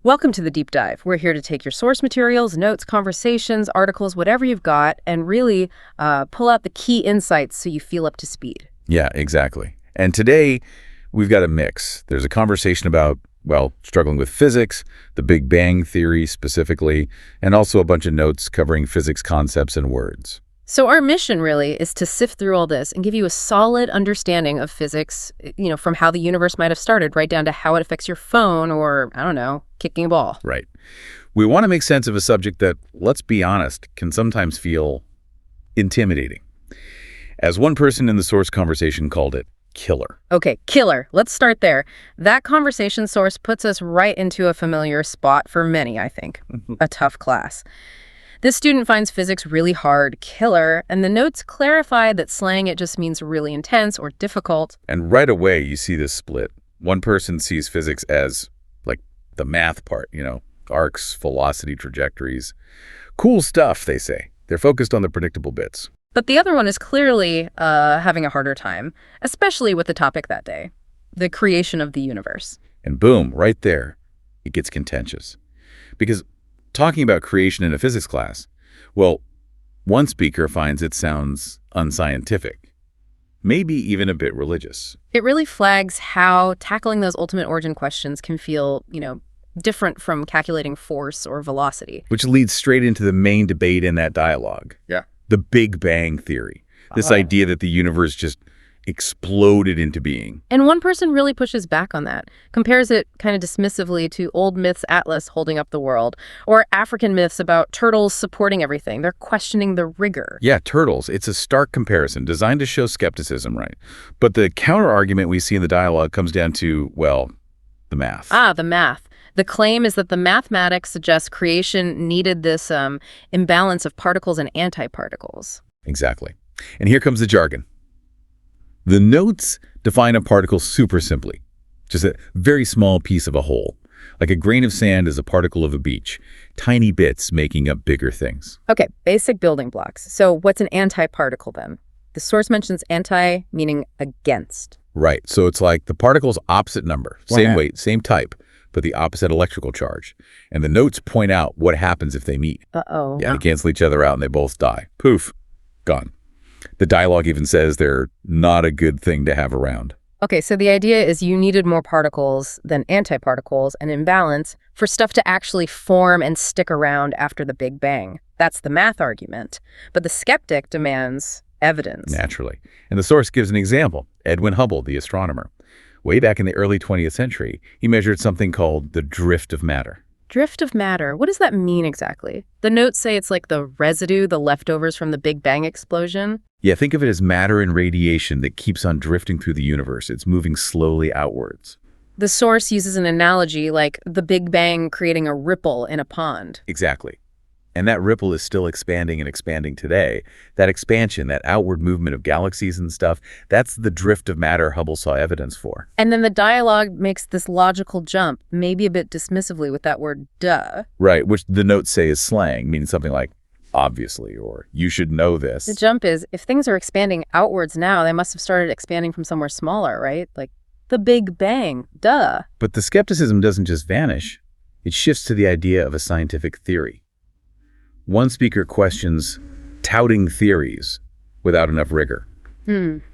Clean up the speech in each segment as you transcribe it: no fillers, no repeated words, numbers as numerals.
Welcome to the Deep Dive. We're here to take your source materials, notes, conversations, articles, whatever you've got, and really pull out the key insights so you feel up to speed. Yeah, exactly. And today, we've got a mix. There's a conversation about, well, struggling with physics, the Big Bang Theory specifically, and also a bunch of notes covering physics concepts and words. So our mission really is to sift through all this and give you a solid understanding of physics, from how the universe might have started right down to how it affects your phone or, I don't know, kicking a ball. Right. We want to make sense of a subject that, let's be honest, can sometimes feel intimidating. As one person in the source conversation called it, killer. Okay, killer. Let's start there. That conversation source puts us right into a familiar spot for many, I think. A tough class. This student finds physics really hard, killer, and the notes clarify that slang it just means really intense or difficult. And right away, you see this split. One person sees physics as, like, the math part, arcs, velocity, trajectories. Cool stuff, they say. They're focused on the predictable bits. But the other one is clearly having a harder time, especially with the topic that day, the creation of the universe. And boom, right there, it gets contentious. Because talking about creation in a physics class, well, one speaker finds it sounds unscientific, maybe even a bit religious. It really flags how tackling those ultimate origin questions can feel, different from calculating force or velocity. Which leads straight into the main debate in that dialogue. Yeah. The Big Bang Theory. This idea that the universe just exploded into being. And one person really pushes back on that, compares it kind of dismissively to old myths Atlas holding up the world, or African myths about turtles supporting everything. They're questioning the rigor. Yeah, turtles. It's a stark comparison designed to show skepticism, right? But the counter-argument we see in the dialogue comes down to, well, the math. The math. The claim is that the mathematics suggests creation needed this imbalance of particles and antiparticles. Exactly. And here comes the jargon. The notes define a particle super simply, just a very small piece of a whole. Like a grain of sand is a particle of a beach, tiny bits making up bigger things. Okay, basic building blocks. So what's an antiparticle then? The source mentions anti meaning against. Right, so it's like the particle's opposite number, same weight, same type, but the opposite electrical charge. And the notes point out what happens if they meet. Uh-oh. Yeah, they cancel each other out and they both die. Poof, gone. The dialogue even says they're not a good thing to have around. Okay, so the idea is you needed more particles than antiparticles, an imbalance, for stuff to actually form and stick around after the Big Bang. That's the math argument. But the skeptic demands evidence. Naturally. And the source gives an example. Edwin Hubble, the astronomer. Way back in the early 20th century, he measured something called the drift of matter. Drift of matter. What does that mean exactly? The notes say it's like the residue, the leftovers from the Big Bang explosion. Yeah, think of it as matter and radiation that keeps on drifting through the universe. It's moving slowly outwards. The source uses an analogy like the Big Bang creating a ripple in a pond. Exactly. And that ripple is still expanding and expanding today. That expansion, that outward movement of galaxies and stuff, that's the drift of matter Hubble saw evidence for. And then the dialogue makes this logical jump, maybe a bit dismissively with that word duh. Right, which the notes say is slang, meaning something like obviously, or you should know this. The jump is, if things are expanding outwards now, they must have started expanding from somewhere smaller, right? Like the Big Bang, duh. But the skepticism doesn't just vanish. It shifts to the idea of a scientific theory. One speaker questions touting theories without enough rigor.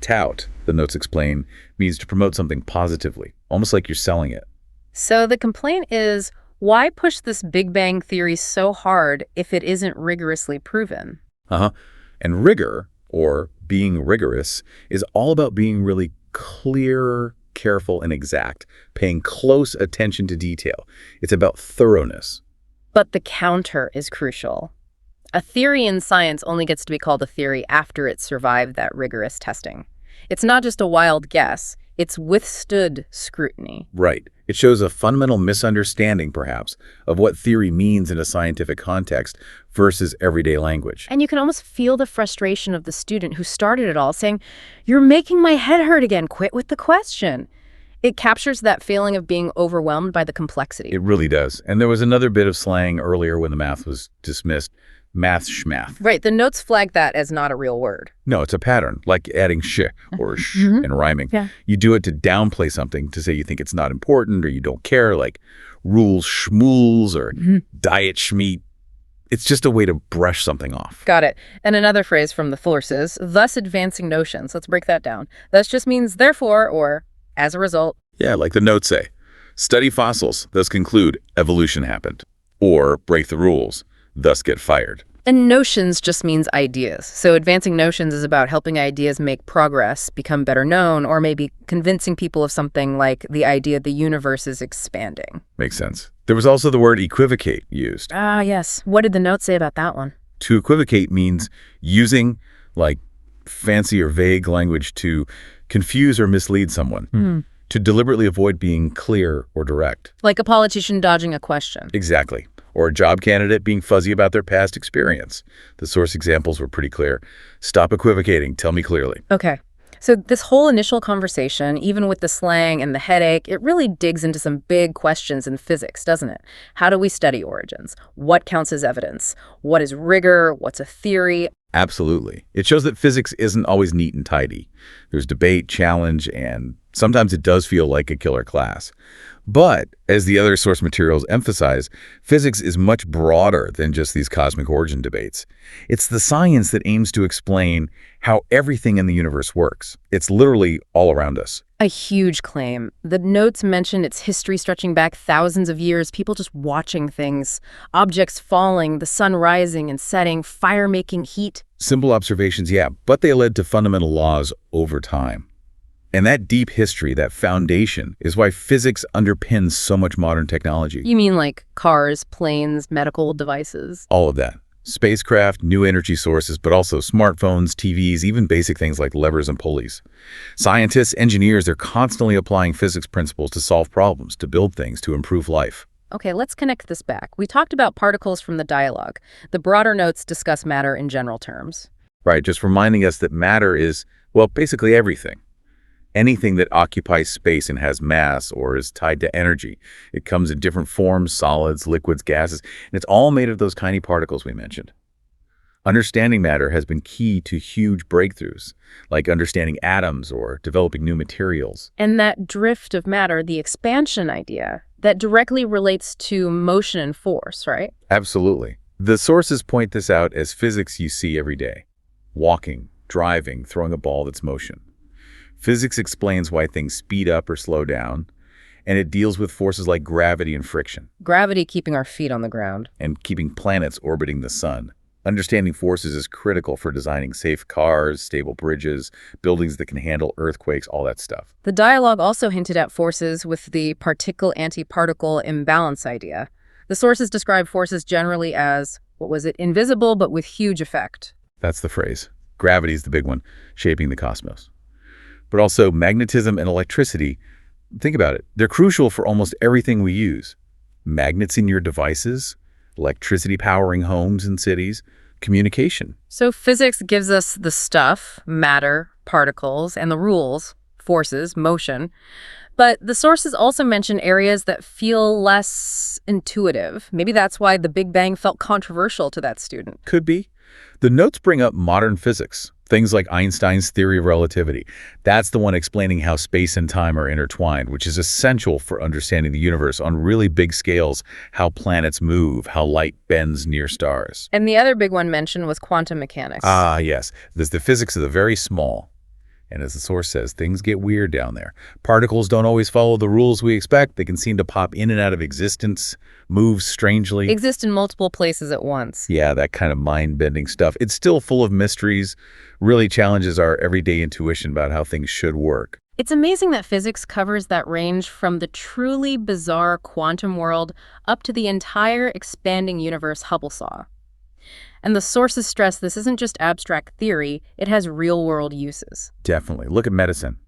Tout, the notes explain, means to promote something positively, almost like you're selling it. So the complaint is, why push this Big Bang theory so hard if it isn't rigorously proven? And rigor, or being rigorous, is all about being really clear, careful, and exact, paying close attention to detail. It's about thoroughness. But the counter is crucial. A theory in science only gets to be called a theory after it's survived that rigorous testing. It's not just a wild guess. It's withstood scrutiny. Right. It shows a fundamental misunderstanding, perhaps, of what theory means in a scientific context versus everyday language. And you can almost feel the frustration of the student who started it all, saying, "You're making my head hurt again. Quit with the question." It captures that feeling of being overwhelmed by the complexity. It really does. And there was another bit of slang earlier when the math was dismissed. Math schmath. Right, the notes flag that as not a real word. No, it's a pattern, like adding sh or sh and rhyming. Yeah. You do it to downplay something, to say you think it's not important or you don't care, like rules schmools or diet schmeat. It's just a way to brush something off. Got it. And another phrase from the sources, thus advancing notions. Let's break that down. Thus just means therefore or as a result. Yeah, like the notes say. Study fossils, thus conclude evolution happened. Or break the rules, thus get fired. And notions just means ideas. So advancing notions is about helping ideas make progress, become better known, or maybe convincing people of something like the idea the universe is expanding. Makes sense. There was also the word equivocate used. Ah, yes. What did the note say about that one? To equivocate means using like fancy or vague language to confuse or mislead someone, to deliberately avoid being clear or direct. Like a politician dodging a question. Exactly. Or a job candidate being fuzzy about their past experience. The source examples were pretty clear. Stop equivocating. Tell me clearly. Okay. So this whole initial conversation, even with the slang and the headache, it really digs into some big questions in physics, doesn't it? How do we study origins? What counts as evidence? What is rigor? What's a theory? Absolutely. It shows that physics isn't always neat and tidy. There's debate, challenge, and sometimes it does feel like a killer class. But, as the other source materials emphasize, physics is much broader than just these cosmic origin debates. It's the science that aims to explain how everything in the universe works. It's literally all around us. A huge claim. The notes mention its history stretching back thousands of years, people just watching things, objects falling, the sun rising and setting, fire making heat. Simple observations, yeah, but they led to fundamental laws over time. And that deep history, that foundation, is why physics underpins so much modern technology. You mean like cars, planes, medical devices? All of that. Spacecraft, new energy sources, but also smartphones, TVs, even basic things like levers and pulleys. Scientists, engineers, they're constantly applying physics principles to solve problems, to build things, to improve life. Okay, let's connect this back. We talked about particles from the dialogue. The broader notes discuss matter in general terms. Right, just reminding us that matter is, well, basically everything. Anything that occupies space and has mass or is tied to energy. It comes in different forms, solids, liquids, gases, and it's all made of those tiny particles we mentioned. Understanding matter has been key to huge breakthroughs, like understanding atoms or developing new materials. And that drift of matter, the expansion idea, that directly relates to motion and force, right? Absolutely. The sources point this out as physics you see every day. Walking, driving, throwing a ball that's motion. Physics explains why things speed up or slow down, and it deals with forces like gravity and friction. Gravity keeping our feet on the ground. And keeping planets orbiting the sun. Understanding forces is critical for designing safe cars, stable bridges, buildings that can handle earthquakes, all that stuff. The dialogue also hinted at forces with the particle-antiparticle imbalance idea. The sources describe forces generally as, invisible but with huge effect. That's the phrase. Gravity's the big one, shaping the cosmos. But also magnetism and electricity, think about it. They're crucial for almost everything we use. Magnets in your devices, electricity powering homes and cities, communication. So physics gives us the stuff, matter, particles, and the rules, forces, motion. But the sources also mention areas that feel less intuitive. Maybe that's why the Big Bang felt controversial to that student. Could be. The notes bring up modern physics, things like Einstein's theory of relativity. That's the one explaining how space and time are intertwined, which is essential for understanding the universe on really big scales, how planets move, how light bends near stars. And the other big one mentioned was quantum mechanics. Ah, yes. There's the physics of the very small. And as the source says, things get weird down there. Particles don't always follow the rules we expect. They can seem to pop in and out of existence, move strangely. Exist in multiple places at once. Yeah, that kind of mind-bending stuff. It's still full of mysteries, really challenges our everyday intuition about how things should work. It's amazing that physics covers that range from the truly bizarre quantum world up to the entire expanding universe Hubble saw. And the sources stress this isn't just abstract theory, it has real-world uses. Definitely. Look at medicine.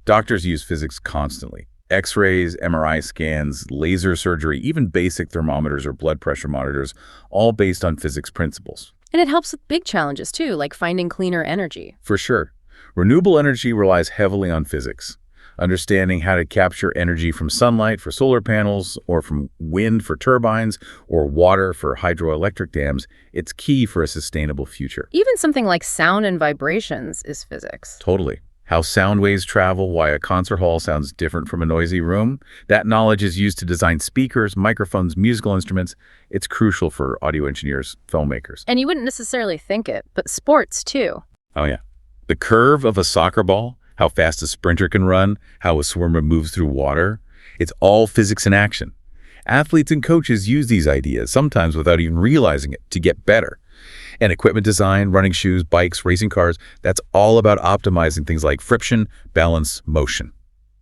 Doctors use physics constantly. X-rays, MRI scans, laser surgery, even basic thermometers or blood pressure monitors, all based on physics principles. And it helps with big challenges, too, like finding cleaner energy. For sure. Renewable energy relies heavily on physics. Understanding how to capture energy from sunlight for solar panels, or from wind for turbines, or water for hydroelectric dams, it's key for a sustainable future. Even something like sound and vibrations is physics. Totally. How sound waves travel, why a concert hall sounds different from a noisy room. That knowledge is used to design speakers, microphones, musical instruments. It's crucial for audio engineers, filmmakers. And you wouldn't necessarily think it, but sports too. Oh, yeah. The curve of a soccer ball, how fast a sprinter can run, how a swimmer moves through water. It's all physics in action. Athletes and coaches use these ideas, sometimes without even realizing it, to get better. And equipment design, running shoes, bikes, racing cars, that's all about optimizing things like friction, balance, motion.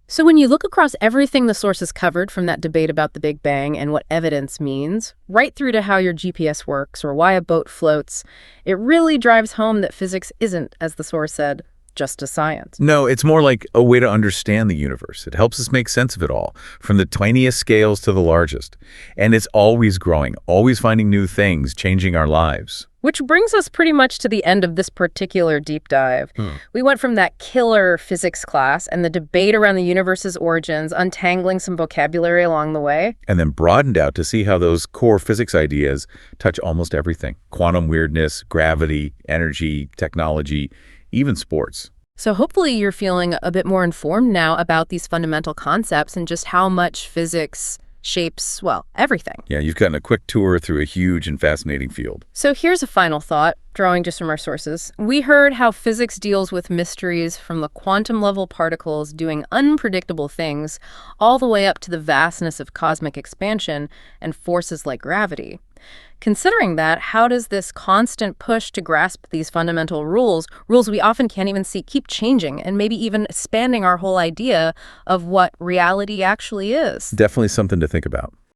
So when you look across everything the sources covered, from that debate about the Big Bang and what evidence means, right through to how your GPS works or why a boat floats, it really drives home that physics isn't, as the source said, just a science. No, it's more like a way to understand the universe. It helps us make sense of it all, from the tiniest scales to the largest. And it's always growing, always finding new things, changing our lives. Which brings us pretty much to the end of this particular deep dive. We went from that killer physics class and the debate around the universe's origins, untangling some vocabulary along the way. And then broadened out to see how those core physics ideas touch almost everything. Quantum weirdness, gravity, energy, technology, even sports. So hopefully you're feeling a bit more informed now about these fundamental concepts and just how much physics shapes, well, everything. Yeah, you've gotten a quick tour through a huge and fascinating field. So here's a final thought, drawing just from our sources. We heard how physics deals with mysteries from the quantum level particles doing unpredictable things all the way up to the vastness of cosmic expansion and forces like gravity. Considering that, how does this constant push to grasp these fundamental rules we often can't even see, keep changing and maybe even expanding our whole idea of what reality actually is? Definitely something to think about.